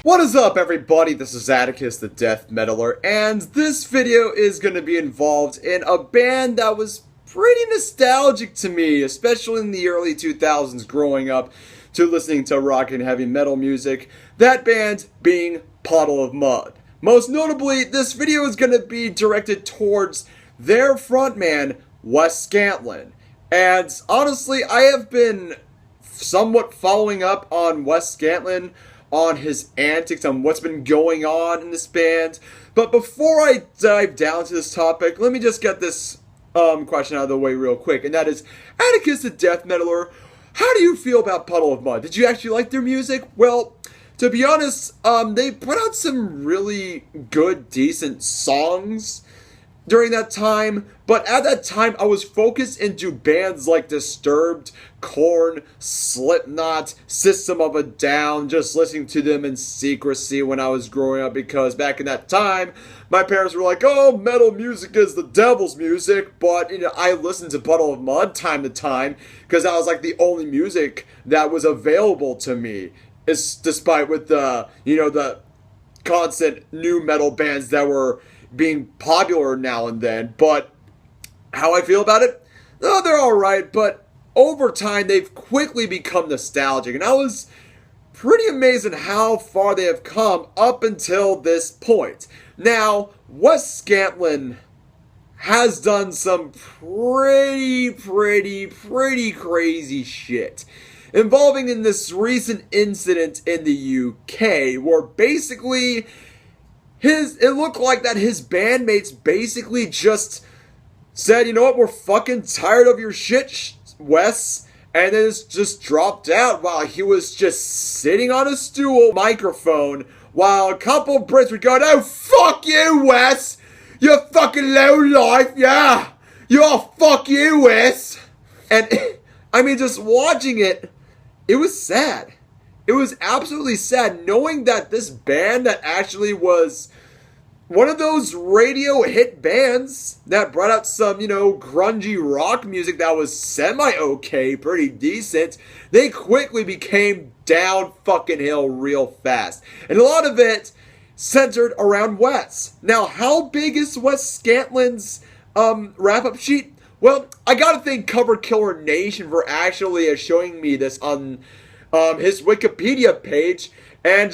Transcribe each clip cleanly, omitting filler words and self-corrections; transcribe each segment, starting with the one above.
What is up, everybody? This is Atticus the Death Metaler, and this video is going to be involved in a band that was pretty nostalgic to me, especially in the early 2000s growing up to listening to rock and heavy metal music. That band being Puddle of Mudd. Most notably, this video is going to be directed towards their frontman, Wes Scantlin. And honestly, I have been somewhat following up on Wes Scantlin, on his antics, on what's been going on in this band. But before I dive down to this topic, let me just get this question out of the way real quick. And that is, Atticus the Death Metaler, how do you feel about Puddle of Mudd? Did you actually like their music? Well, to be honest, they put out some really good, decent songs during that time, but at that time I was focused into bands like Disturbed, Korn, Slipknot, System of a Down, just listening to them in secrecy when I was growing up, because back in that time my parents were like, oh, metal music is the devil's music, but I listened to Puddle of Mudd time to time because that was like the only music that was available to me, despite with the the constant new metal bands that were being popular now and then. But how I feel about it? Oh, they're alright, but over time they've quickly become nostalgic, and I was pretty amazed at how far they have come up until this point. Now, Wes Scantlin has done some pretty crazy shit involving in this recent incident in the UK, where basically it looked like that his bandmates basically just said, you know what, we're fucking tired of your shit, Wes, and then just dropped out while he was just sitting on a stool, microphone, while a couple Brits would go, oh, fuck you, Wes, you fucking low life, yeah, you're fuck you, Wes. And I mean, just watching it, it was sad. It was absolutely sad knowing that this band that actually was one of those radio hit bands that brought out some, grungy rock music that was semi-okay, pretty decent, they quickly became down fucking hill real fast. And a lot of it centered around Wes. Now, how big is Wes Scantlin's wrap-up sheet? Well, I gotta thank Cover Killer Nation for actually showing me this on his Wikipedia page, and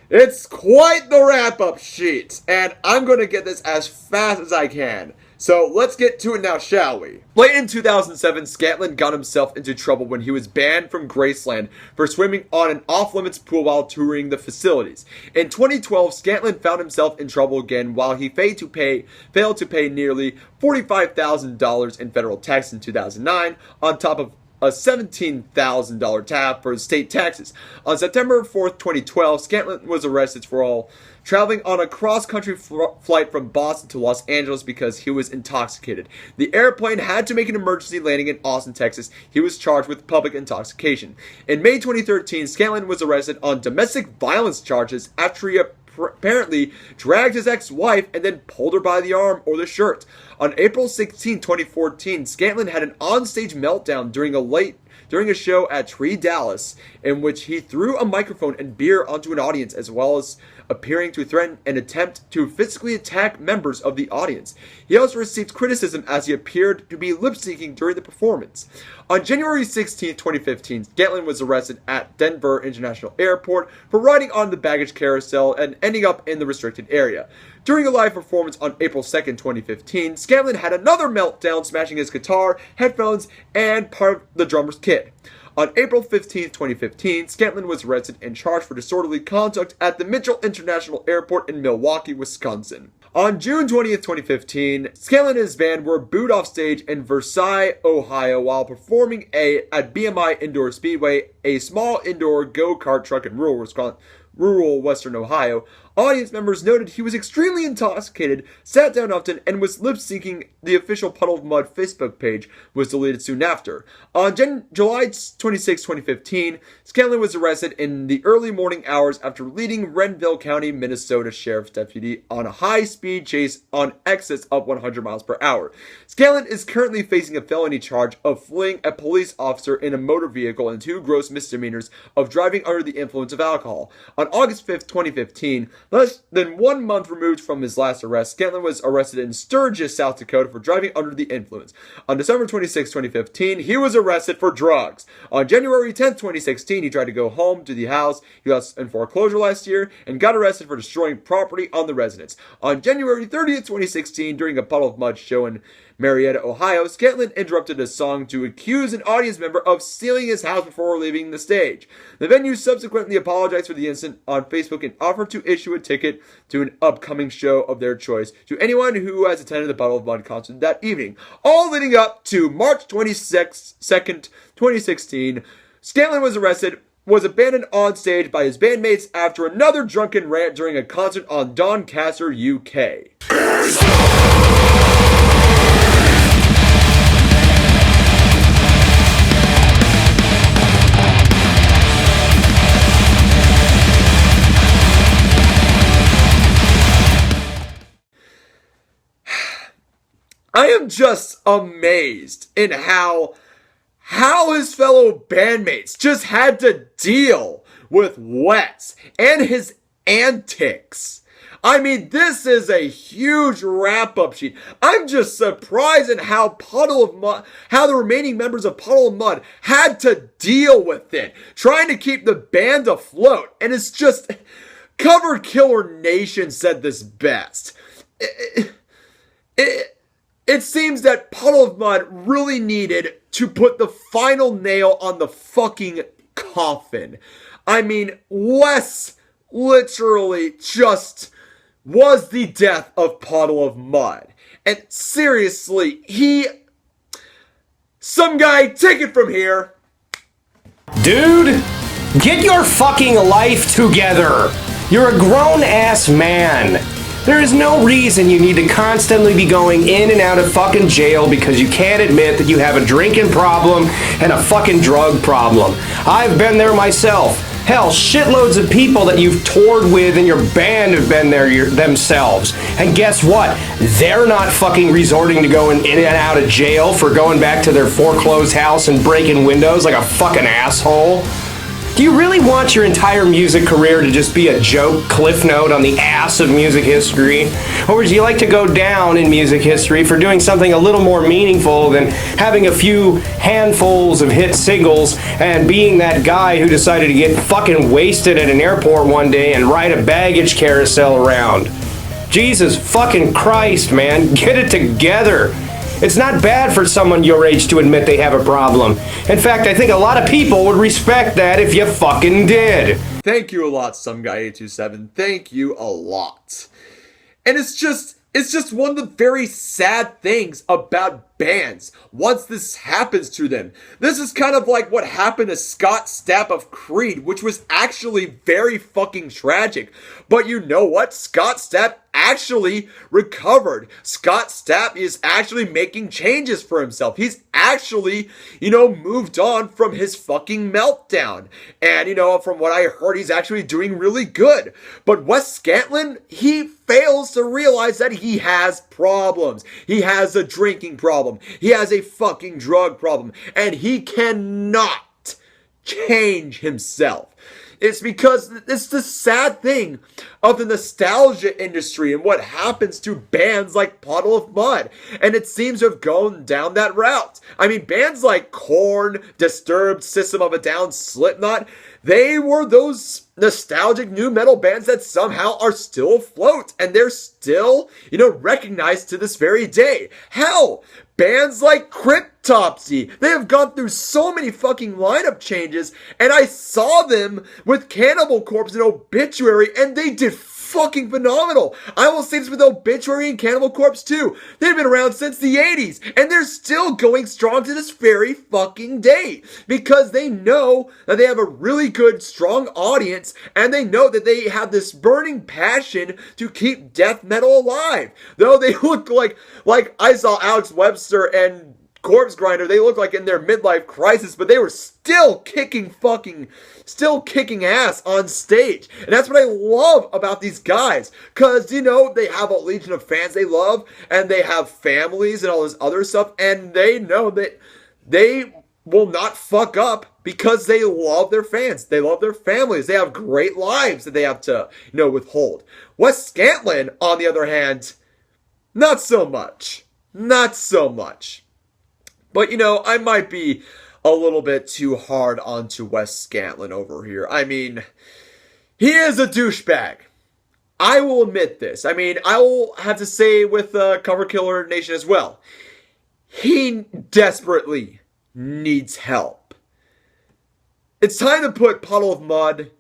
it's quite the wrap-up sheet, and I'm going to get this as fast as I can. So let's get to it now, shall we? Late in 2007, Scantlin got himself into trouble when he was banned from Graceland for swimming on an off-limits pool while touring the facilities. In 2012, Scantlin found himself in trouble again while he failed to pay nearly $45,000 in federal tax in 2009, on top of a $17,000 tab for state taxes. On September 4th, 2012, Scantlin was arrested for traveling on a cross-country flight from Boston to Los Angeles because he was intoxicated. The airplane had to make an emergency landing in Austin, Texas. He was charged with public intoxication. In May 2013, Scantlin was arrested on domestic violence charges after he apparently dragged his ex-wife and then pulled her by the arm or the shirt. On April 16, 2014, Scantlin had an onstage meltdown during a show at Tree Dallas, in which he threw a microphone and beer onto an audience, as well as appearing to threaten and attempt to physically attack members of the audience. He also received criticism as he appeared to be lip-syncing during the performance. On January 16, 2015, Scantlin was arrested at Denver International Airport for riding on the baggage carousel and ending up in the restricted area. During a live performance on April 2nd, 2015, Scantlin had another meltdown, smashing his guitar, headphones, and part of the drummer's kit. On April 15, 2015, Scantlin was arrested and charged for disorderly conduct at the Mitchell International Airport in Milwaukee, Wisconsin. On June 20th, 2015, Scantlin and his band were booed off stage in Versailles, Ohio, while performing at BMI Indoor Speedway, a small indoor go-kart track in rural Western Ohio. Audience members noted he was extremely intoxicated, sat down often, and was lip-syncing. The official Puddle of Mudd Facebook page was deleted soon after. On July 26, 2015, Scantlin was arrested in the early morning hours after leading Renville County, Minnesota Sheriff's deputy on a high-speed chase on excess of 100 miles per hour. Scantlin is currently facing a felony charge of fleeing a police officer in a motor vehicle and 2 gross misdemeanors of driving under the influence of alcohol. On August 5th, 2015, less than 1 month removed from his last arrest, Scantlin was arrested in Sturgis, South Dakota for driving under the influence. On December 26, 2015, he was arrested for drugs. On January 10th, 2016, he tried to go home to the house he was in foreclosure last year and got arrested for destroying property on the residence. On January 30th, 2016, during a Puddle of Mudd show in Marietta, Ohio, Scantlin interrupted a song to accuse an audience member of stealing his house before leaving the stage. The venue subsequently apologized for the incident on Facebook and offered to issue a ticket to an upcoming show of their choice to anyone who has attended the Puddle of Mudd concert that evening. All leading up to March 22nd, 2016, Scantlin was abandoned on stage by his bandmates after another drunken rant during a concert on Doncaster, UK. I am just amazed in how his fellow bandmates just had to deal with Wes and his antics. I mean, this is a huge wrap-up sheet. I'm just surprised at how how the remaining members of Puddle of Mudd had to deal with it, trying to keep the band afloat. And it's just, Cover Killer Nation said this best. It seems that Puddle of Mudd really needed to put the final nail on the fucking coffin. I mean, Wes literally just was the death of Puddle of Mudd. And seriously, some guy, take it from here. Dude, get your fucking life together. You're a grown-ass man. There is no reason you need to constantly be going in and out of fucking jail because you can't admit that you have a drinking problem and a fucking drug problem. I've been there myself. Hell, shitloads of people that you've toured with in your band have been there themselves. And guess what? They're not fucking resorting to going in and out of jail for going back to their foreclosed house and breaking windows like a fucking asshole. Do you really want your entire music career to just be a joke cliff note on the ass of music history? Or would you like to go down in music history for doing something a little more meaningful than having a few handfuls of hit singles and being that guy who decided to get fucking wasted at an airport one day and ride a baggage carousel around? Jesus fucking Christ, man, get it together. It's not bad for someone your age to admit they have a problem. In fact, I think a lot of people would respect that if you fucking did. Thank you a lot, SomeGuy827. Thank you a lot. And it's just one of the very sad things about bands once this happens to them. This is kind of like what happened to Scott Stapp of Creed, which was actually very fucking tragic. But you know what? Scott Stapp actually recovered. Scott Stapp is actually making changes for himself. He's actually, moved on from his fucking meltdown. And, from what I heard, he's actually doing really good. But Wes Scantlin, he fails to realize that he has problems. He has a drinking problem. He has a fucking drug problem. And he cannot change himself. It's because it's the sad thing of the nostalgia industry and what happens to bands like Puddle of Mudd. And it seems to have gone down that route. I mean, bands like Korn, Disturbed, System of a Down, Slipknot, they were those nostalgic new metal bands that somehow are still afloat. And they're still, recognized to this very day. Hell, bands like Cryptopsy, they have gone through so many fucking lineup changes, and I saw them with Cannibal Corpse and Obituary, and they did fucking phenomenal. I will say this with Obituary and Cannibal Corpse too. They've been around since the 80s, and they're still going strong to this very fucking day, because they know that they have a really good, strong audience, and they know that they have this burning passion to keep death metal alive. Though they look like I saw Alex Webster and Corpse Grinder, they look like in their midlife crisis, but they were still kicking ass on stage. And that's what I love about these guys, because, you know, they have a legion of fans they love, and they have families and all this other stuff, and they know that they will not fuck up because they love their fans. They love their families. They have great lives that they have to, you know, withhold. Wes Scantlin, on the other hand, not so much. Not so much. But, you know, I might be a little bit too hard onto Wes Scantlin over here. I mean, he is a douchebag. I will admit this. I mean, I will have to say with Cover Killer Nation as well. He desperately needs help. It's time to put Puddle of Mudd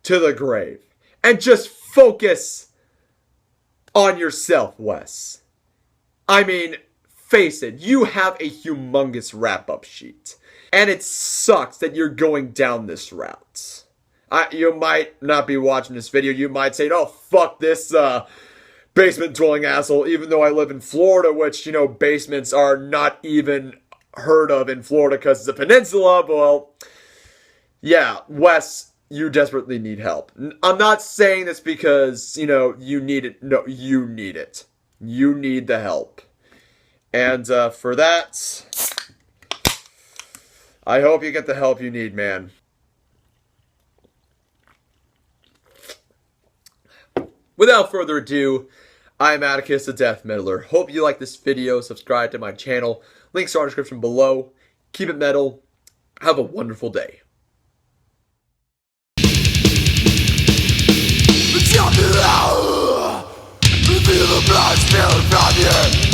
to the grave. And just focus on yourself, Wes. I mean, face it, you have a humongous wrap-up sheet. And it sucks that you're going down this route. You might not be watching this video. You might say, oh, fuck this basement-dwelling asshole, even though I live in Florida, which, you know, basements are not even heard of in Florida because it's a peninsula. But, well, yeah, Wes, you desperately need help. I'm not saying this because, you know, you need it. No, you need it. You need the help. And for that, I hope you get the help you need, man. Without further ado, I'm Atticus, the Death Metaler. Hope you like this video. Subscribe to my channel. Links are in the description below. Keep it metal. Have a wonderful day. Feel the blood spill from you.